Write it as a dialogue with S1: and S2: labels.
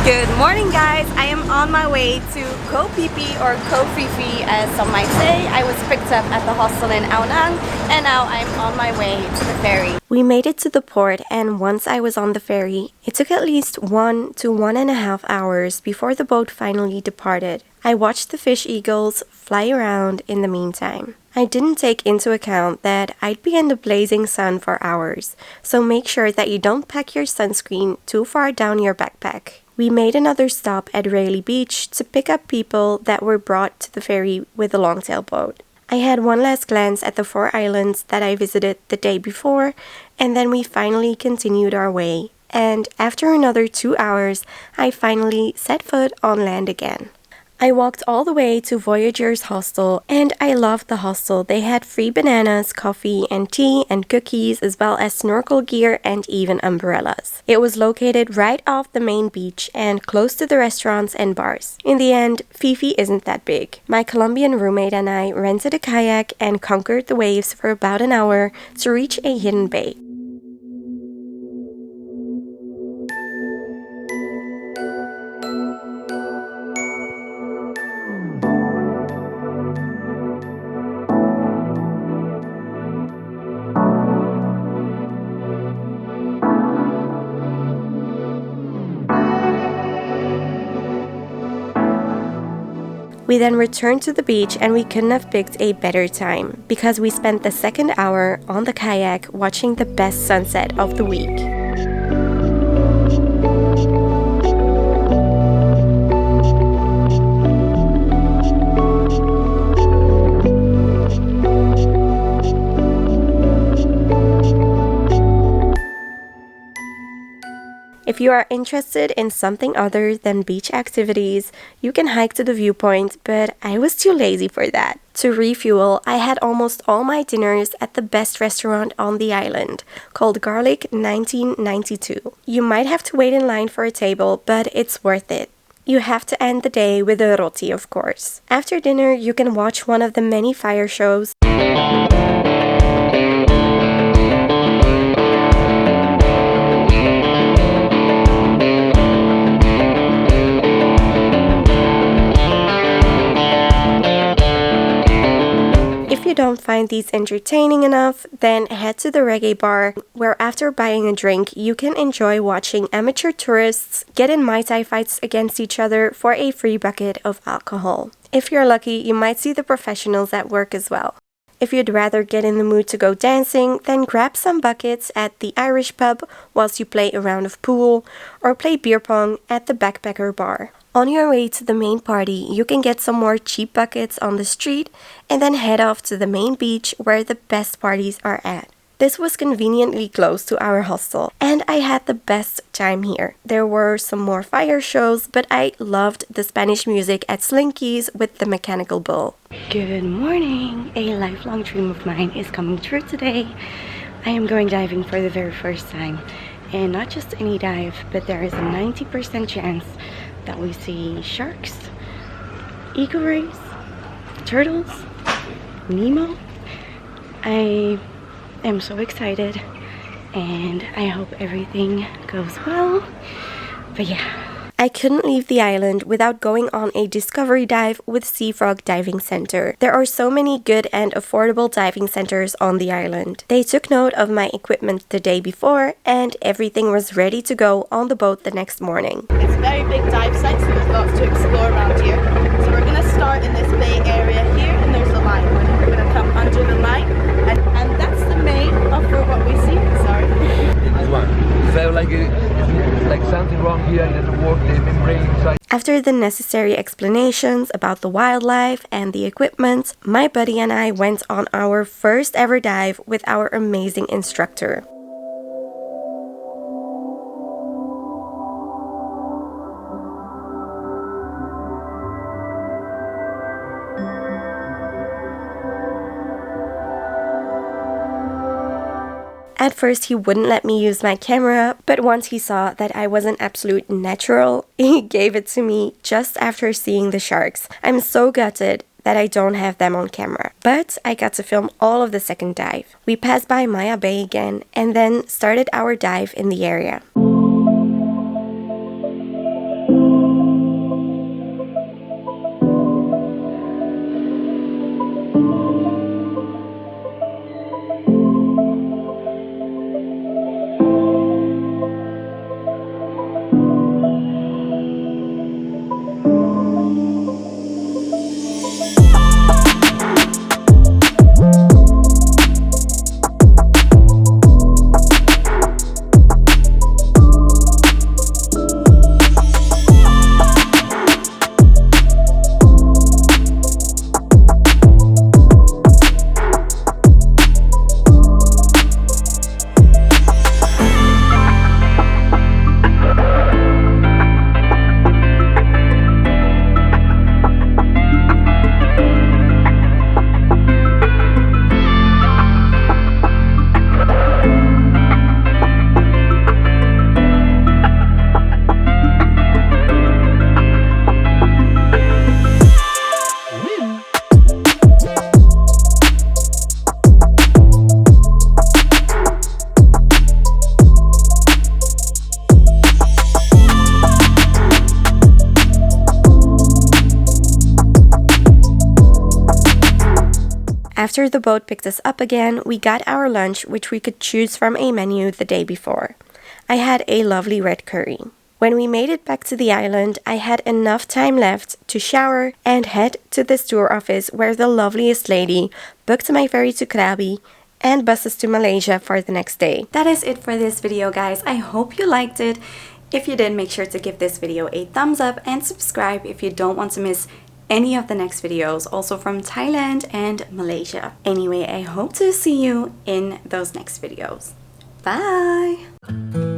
S1: Good morning, guys. I am on my way to Phi Phi or Phi Phi as some might say. I was picked up at the hostel in Ao Nang and now I'm on my way to the ferry. We made it to the port, and once I was on the ferry, it took at least 1 to 1.5 hours before the boat finally departed. I watched the fish eagles fly around in the meantime. I didn't take into account that I'd be in the blazing sun for hours, so make sure that you don't pack your sunscreen too far down your backpack. We made another stop at Rayleigh Beach to pick up people that were brought to the ferry with a longtail boat. I had one last glance at the 4 islands that I visited the day before, and then we finally continued our way. And after another 2 hours, I finally set foot on land again. I walked all the way to Voyager's hostel, and I loved the hostel. They had free bananas, coffee, and tea, and cookies, as well as snorkel gear and even umbrellas. It was located right off the main beach and close to the restaurants and bars. In the end, Phi Phi isn't that big. My Colombian roommate and I rented a kayak and conquered the waves for about an hour to reach a hidden bay. We then returned to the beach, and we couldn't have picked a better time because we spent the second hour on the kayak watching the best sunset of the week. If you are interested in something other than beach activities, you can hike to the viewpoint, but I was too lazy for that. To refuel, I had almost all my dinners at the best restaurant on the island, called Garlic 1992. You might have to wait in line for a table, but it's worth it. You have to end the day with a roti, of course. After dinner, you can watch one of the many fire shows. If you don't find these entertaining enough, then head to the reggae bar, where after buying a drink, you can enjoy watching amateur tourists get in Muay Thai fights against each other for a free bucket of alcohol. If you're lucky, you might see the professionals at work as well. If you'd rather get in the mood to go dancing, then grab some buckets at the Irish pub whilst you play a round of pool, or play beer pong at the backpacker bar. On your way to the main party, you can get some more cheap buckets on the street and then head off to the main beach where the best parties are at. This was conveniently close to our hostel, and I had the best time here. There were some more fire shows, but I loved the Spanish music at Slinky's with the mechanical bull. Good morning! A lifelong dream of mine is coming true today. I am going diving for the very first time. And not just any dive, but there is a 90% chance that we see sharks, eagle rays, turtles, Nemo. I am so excited, and I hope everything goes well. But yeah, I couldn't leave the island without going on a discovery dive with Sea Frog Diving Center. There are so many good and affordable diving centers on the island. They took note of my equipment the day before, and everything was ready to go on the boat the next morning.
S2: It's a very big dive site, so there's lots to explore around here. So we're going to start in this bay area here, and there's a line. We're going to come under the line, and that's the main of what we see. Sorry.
S3: This one felt like something wrong here, it doesn't work, the membrane inside.
S1: After the necessary explanations about the wildlife and the equipment, my buddy and I went on our first ever dive with our amazing instructor. At first, he wouldn't let me use my camera, but once he saw that I was an absolute natural, he gave it to me just after seeing the sharks. I'm so gutted that I don't have them on camera, but I got to film all of the second dive. We passed by Maya Bay again and then started our dive in the area. After the boat picked us up again, we got our lunch, which we could choose from a menu the day before. I had a lovely red curry. When we made it back to the island, I had enough time left to shower and head to this tour office where the loveliest lady booked my ferry to Krabi and buses to Malaysia for the next day. That is it for this video, guys. I hope you liked it. If you did, make sure to give this video a thumbs up and subscribe if you don't want to miss any of the next videos, also from Thailand and Malaysia. Anyway, I hope to see you in those next videos. Bye!